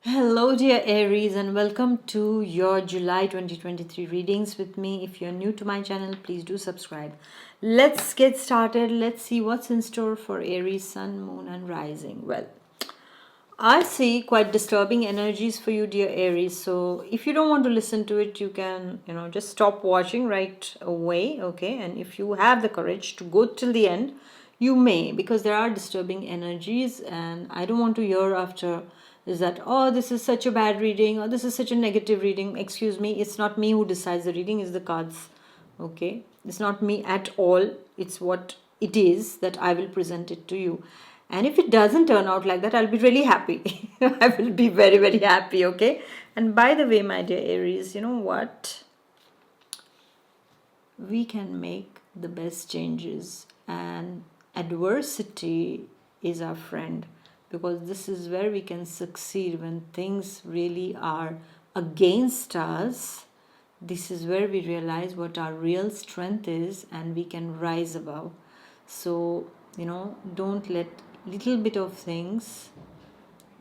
Hello, dear Aries, and welcome to your July 2023 readings with me. If you're new to my channel, please do subscribe. Let's get started. Let's see what's in store for Aries, Sun, Moon, and Rising. Well, I see quite disturbing energies for you, dear Aries. So, if you don't want to listen to it, you can, just stop watching right away, okay? And if you have the courage to go till the end, you may, because there are disturbing energies, and I don't want to hear after is that, oh, this is such a bad reading, or this is such a negative reading. Excuse me, it's not me who decides the reading, it's the cards, okay? It's not me at all, it's what it is that I will present it to you. And if it doesn't turn out like that, I'll be really happy. I will be very, very happy, okay? And by the way, my dear Aries, you know what? We can make the best changes, and adversity is our friend, because this is where we can succeed when things really are against us. This is where we realize what our real strength is and we can rise above. So, don't let little bit of things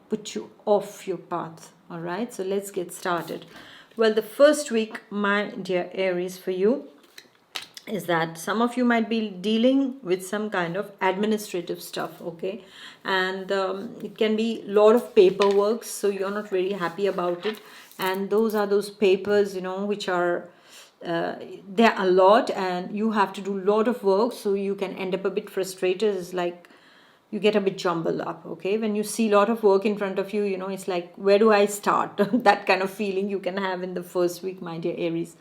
put you off your path. All right, so let's get started. Well, the first week, my dear Aries, for you is that some of you might be dealing with some kind of administrative stuff, okay? And it can be a lot of paperwork, so you're not very happy about it. And those are those papers, which are they're a lot, and you have to do a lot of work, so you can end up a bit frustrated. It's like you get a bit jumbled up, okay? When you see a lot of work in front of you, it's like, where do I start? That kind of feeling you can have in the first week, my dear Aries.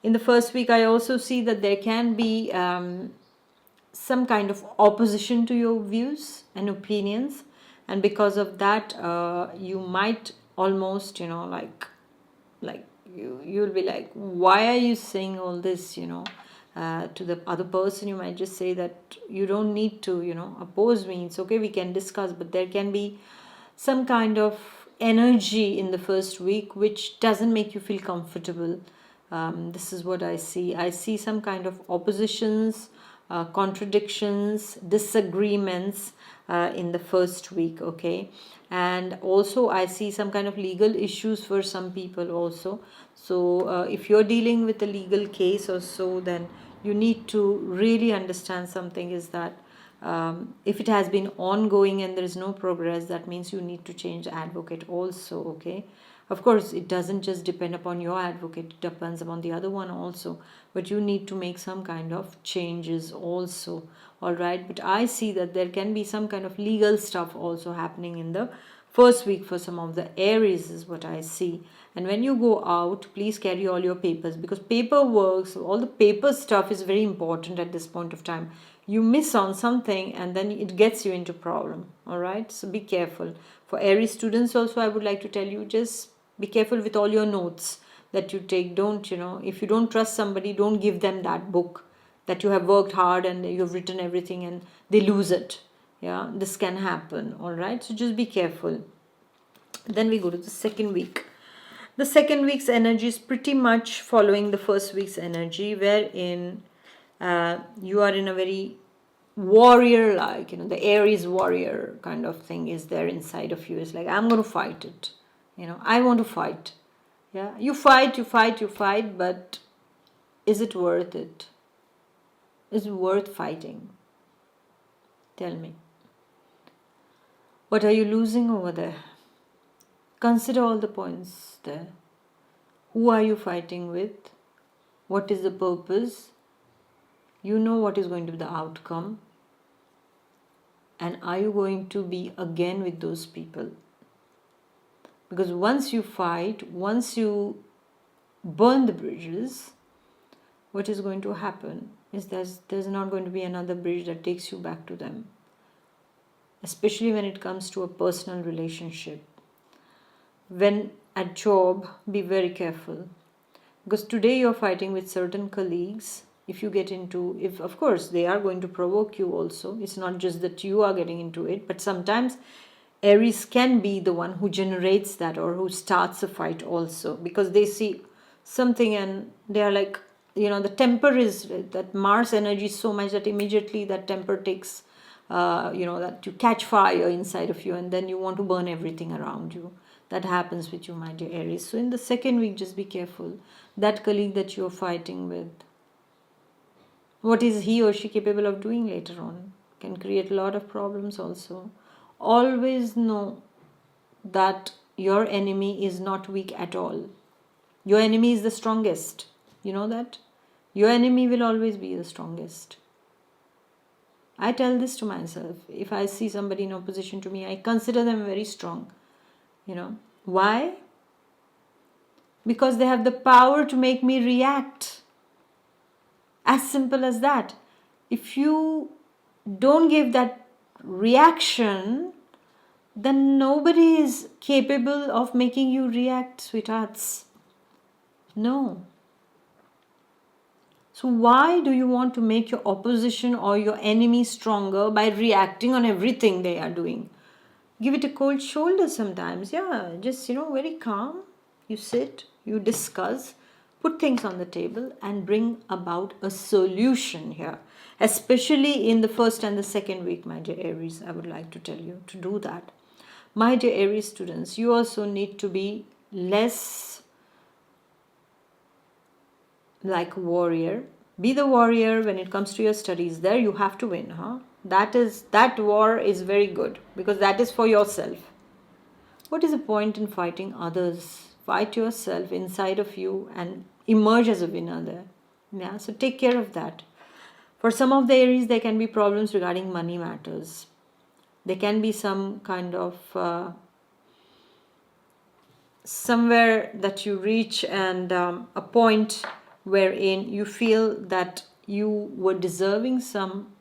In the first week, I also see that there can be some kind of opposition to your views and opinions, and because of that, you might almost, like you'll be like, why are you saying all this, to the other person. You might just say that you don't need to, oppose me. It's okay, we can discuss, but there can be some kind of energy in the first week which doesn't make you feel comfortable. This is what I see. I see some kind of oppositions, contradictions, disagreements in the first week, okay? And also, I see some kind of legal issues for some people also. So, if you're dealing with a legal case or so, then you need to really understand something is that if it has been ongoing and there is no progress, that means you need to change advocate also, okay? Of course, it doesn't just depend upon your advocate, it depends upon the other one also, but you need to make some kind of changes also, all right? But I see that there can be some kind of legal stuff also happening in the first week for some of the Aries, is what I see. And when you go out, please carry all your papers, because paperwork, so all the paper stuff is very important at this point of time. You miss on something and then it gets you into problem, all right? So be careful. For Aries students also, I would like to tell you, just be careful with all your notes that you take. Don't, if you don't trust somebody, don't give them that book that you have worked hard and you've written everything and they lose it. Yeah, this can happen, all right? So just be careful. Then we go to the second week. The second week's energy is pretty much following the first week's energy, wherein you are in a very warrior like, the Aries warrior kind of thing is there inside of you. It's like, I'm going to fight it. I want to fight. Yeah, you fight, you fight, you fight, but is it worth it? Is it worth fighting? Tell me. What are you losing over there? Consider all the points there. Who are you fighting with? What is the purpose? You know what is going to be the outcome. And are you going to be again with those people? Because once you fight, once you burn the bridges, what is going to happen is there's not going to be another bridge that takes you back to them. Especially when it comes to a personal relationship. When at job, be very careful. Because today you're fighting with certain colleagues. If you get into, if of course they are going to provoke you also. It's not just that you are getting into it, but sometimes Aries can be the one who generates that or who starts a fight also, because they see something and they are like, the temper is that Mars energy is so much that immediately that temper takes that you catch fire inside of you and then you want to burn everything around you. That happens with you, my dear Aries. So in the second week, just be careful. That colleague that you're fighting with, what is he or she capable of doing later on? Can create a lot of problems also. Always know that your enemy is not weak at all. Your enemy is the strongest. You know that? Your enemy will always be the strongest. I tell this to myself. If I see somebody in opposition to me, I consider them very strong. Why? Because they have the power to make me react. As simple as that. If you don't give that reaction, then nobody is capable of making you react, sweethearts. No. So why do you want to make your opposition or your enemy stronger by reacting on everything they are doing? Give it a cold shoulder sometimes. Yeah, just, very calm. You sit, you discuss, put things on the table and bring about a solution here. Especially in the first and the second week, my dear Aries, I would like to tell you to do that. My dear Aries students, you also need to be less like a warrior. Be the warrior when it comes to your studies. There you have to win, huh? That war is very good because that is for yourself. What is the point in fighting others? Fight yourself inside of you and emerge as a winner there. Yeah, so take care of that. For some of the Aries, there can be problems regarding money matters. There can be some kind of somewhere that you reach and a point wherein you feel that you were deserving some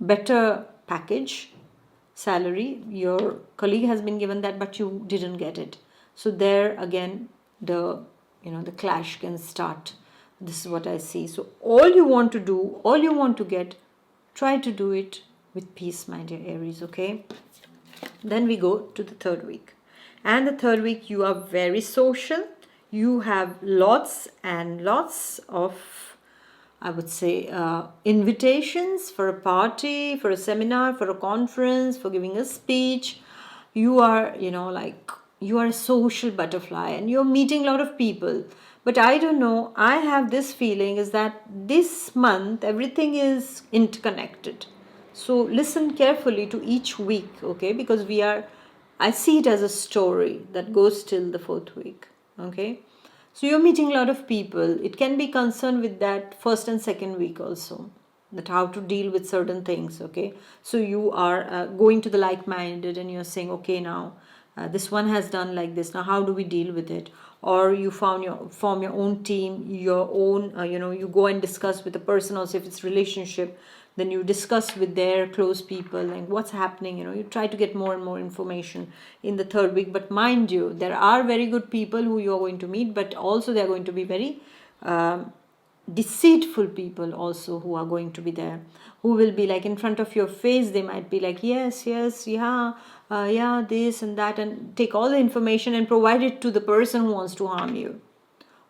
better package, salary. Your colleague has been given that, but you didn't get it. So there again, the clash can start. This is what I see. So all you want to do, all you want to get, try to do it with peace, my dear Aries. Okay. Then we go to the third week. And the third week, you are very social. You have lots and lots of, I would say, invitations for a party, for a seminar, for a conference, for giving a speech. You are, you are a social butterfly and you're meeting a lot of people. But I don't know, I have this feeling is that this month, everything is interconnected. So listen carefully to each week, okay? Because I see it as a story that goes till the fourth week, okay? So you're meeting a lot of people. It can be concerned with that first and second week also, that how to deal with certain things, okay? So you are going to the like-minded and you're saying, okay, now this one has done like this. Now how do we deal with it? Or you form your own team, your own, you go and discuss with the person also if it's relationship. Then you discuss with their close people and what's happening. You try to get more and more information in the third week. But mind you, there are very good people who you are going to meet, but also there are going to be very deceitful people also who are going to be there, who will be like in front of your face. They might be like, yes, yeah, this and that, and take all the information and provide it to the person who wants to harm you,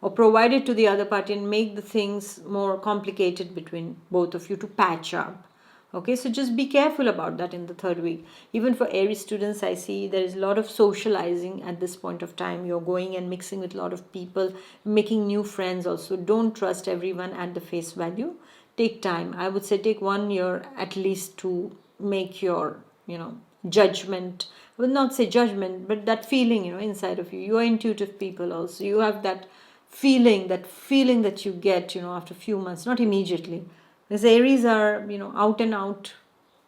or provide it to the other party and make the things more complicated between both of you to patch up. Okay, so just be careful about that in the third week. Even for Aries students, I see there is a lot of socializing at this point of time. You're going and mixing with a lot of people, making new friends also. Don't trust everyone at the face value. Take time. I would say take 1 year at least to make your, judgment. I will not say judgment, but that feeling, inside of you. You are intuitive people also. You have that feeling that you get, after a few months, not immediately. Because Aries are, out and out,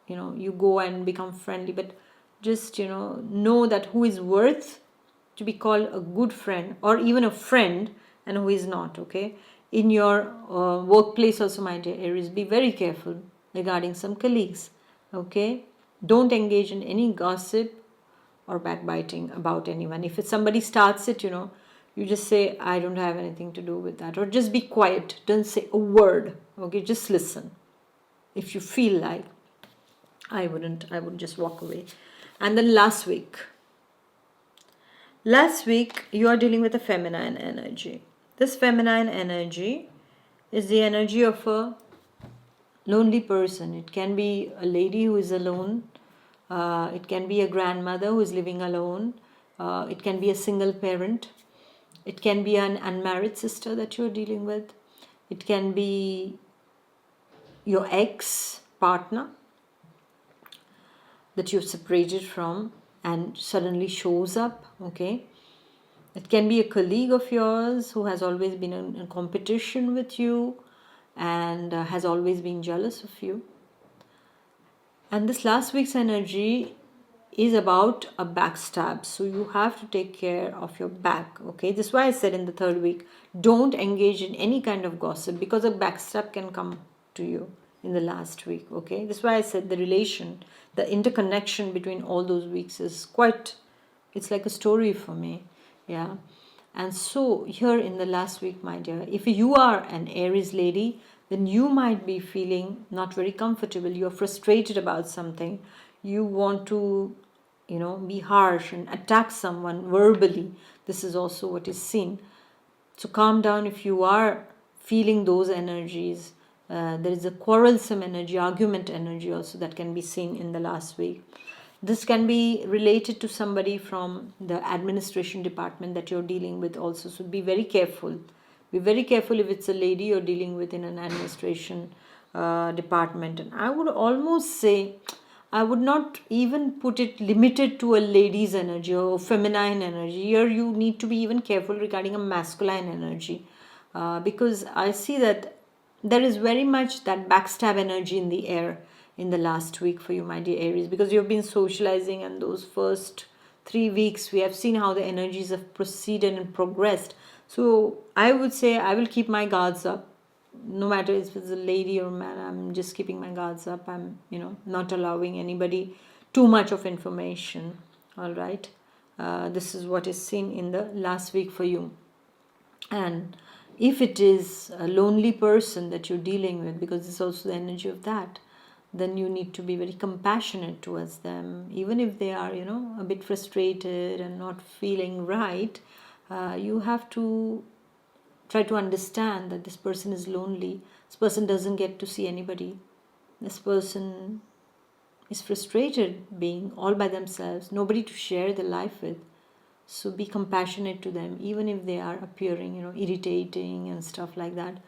you go and become friendly, but just, know that who is worth to be called a good friend or even a friend and who is not, okay? In your workplace also, my dear Aries, be very careful regarding some colleagues, okay? Don't engage in any gossip or backbiting about anyone. If somebody starts it, you just say, I don't have anything to do with that. Or just be quiet. Don't say a word. Okay, just listen. If you feel like, I would just walk away. And then last week, you are dealing with a feminine energy. This feminine energy is the energy of a lonely person. It can be a lady who is alone. It can be a grandmother who is living alone. It can be a single parent. It can be an unmarried sister that you're dealing with. It can be your ex partner that you've separated from and suddenly shows up. Okay. It can be a colleague of yours who has always been in competition with you and has always been jealous of you. And this last week's energy is about a backstab. So you have to take care of your back. Okay. This is why I said in the third week, don't engage in any kind of gossip because a backstab can come to you in the last week. Okay. This is why I said the interconnection between all those weeks is quite, it's like a story for me. Yeah. And so here in the last week, my dear, if you are an Aries lady, then you might be feeling not very comfortable. You're frustrated about something. You want to, be harsh and attack someone verbally. This is also what is seen. So calm down if you are feeling those energies. There is a quarrelsome energy, argument energy also that can be seen in the last week. This can be related to somebody from the administration department that you're dealing with also. So be very careful. Be very careful if it's a lady you're dealing with in an administration department. And I would almost say, I would not even put it limited to a lady's energy or feminine energy. Here you need to be even careful regarding a masculine energy. Because I see that there is very much that backstab energy in the air in the last week for you, my dear Aries, because you've been socializing, and those first 3 weeks we have seen how the energies have proceeded and progressed. So I would say I will keep my guards up. No matter if it's a lady or man, I'm just keeping my guards up. I'm, not allowing anybody too much of information. All right. This is what is seen in the last week for you. And if it is a lonely person that you're dealing with, because it's also the energy of that, then you need to be very compassionate towards them. Even if they are, a bit frustrated and not feeling right, you have to try to understand that this person is lonely. This person doesn't get to see anybody. This person is frustrated being all by themselves, nobody to share their life with. So be compassionate to them, even if they are appearing, irritating and stuff like that.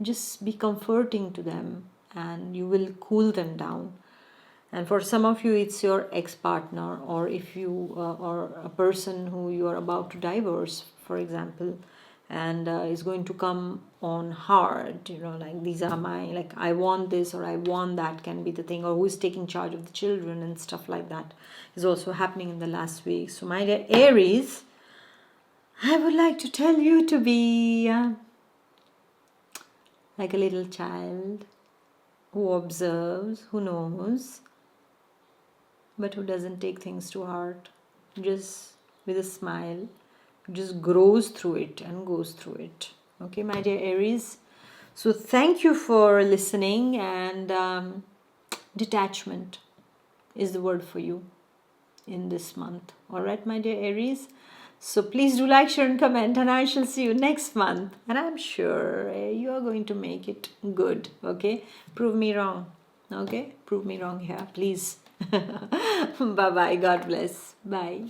Just be comforting to them and you will cool them down. And for some of you, it's your ex-partner, or if you or a person who you are about to divorce, for example, and is going to come on hard, like these are my, like I want this or I want that can be the thing, or who is taking charge of the children and stuff like that is also happening in the last week. So my dear Aries, I would like to tell you to be like a little child who observes, who knows, but who doesn't take things to heart, just with a smile, just grows through it and goes through it. Okay, my dear Aries. So thank you for listening, and detachment is the word for you in this month. All right, my dear Aries. So please do like, share and comment, and I shall see you next month. And I'm sure you are going to make it good. Okay, prove me wrong. Okay, prove me wrong here, please. Bye bye. God bless. Bye.